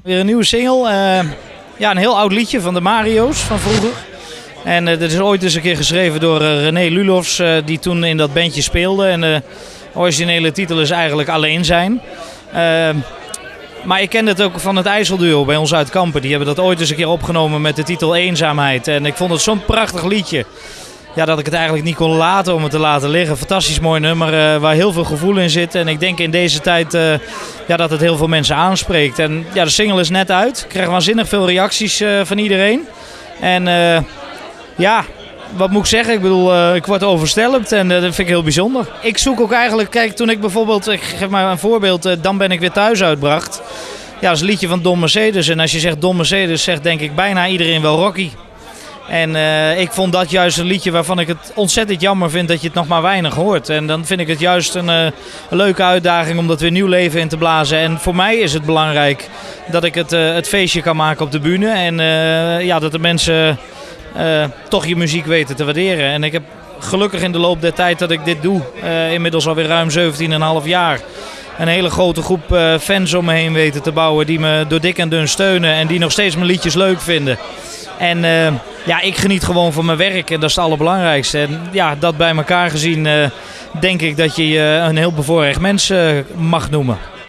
Weer een nieuwe single. Ja, een heel oud liedje van de Mario's van vroeger. En dit is ooit eens een keer geschreven door René Lulofs, die toen in dat bandje speelde. En de originele titel is eigenlijk Alleen zijn. Maar ik ken het ook van het IJsselduo bij ons uit Kampen. Die hebben dat ooit eens een keer opgenomen met de titel Eenzaamheid. En ik vond het zo'n prachtig liedje. Ja, dat ik het eigenlijk niet kon laten om het te laten liggen. Fantastisch mooi nummer waar heel veel gevoel in zit. En ik denk in deze tijd dat het heel veel mensen aanspreekt. En ja, de single is net uit. Ik krijg waanzinnig veel reacties van iedereen. En wat moet ik zeggen? Ik bedoel, ik word overstelpt en dat vind ik heel bijzonder. Ik zoek ook eigenlijk, kijk, toen ik bijvoorbeeld, ik geef maar een voorbeeld, Dan ben ik weer thuis uitbracht. Ja, dat is een liedje van Don Mercedes. En als je zegt Don Mercedes, zegt denk ik bijna iedereen wel Rocky. En ik vond dat juist een liedje waarvan ik het ontzettend jammer vind dat je het nog maar weinig hoort. En dan vind ik het juist een leuke uitdaging om dat weer nieuw leven in te blazen. En voor mij is het belangrijk dat ik het feestje kan maken op de bühne. En dat de mensen toch je muziek weten te waarderen. En ik heb gelukkig in de loop der tijd dat ik dit doe, inmiddels alweer ruim 17,5 jaar... een hele grote groep fans om me heen weten te bouwen die me door dik en dun steunen en die nog steeds mijn liedjes leuk vinden. En ik geniet gewoon van mijn werk en dat is het allerbelangrijkste. En ja, dat bij elkaar gezien denk ik dat je je een heel bevoorrecht mens mag noemen.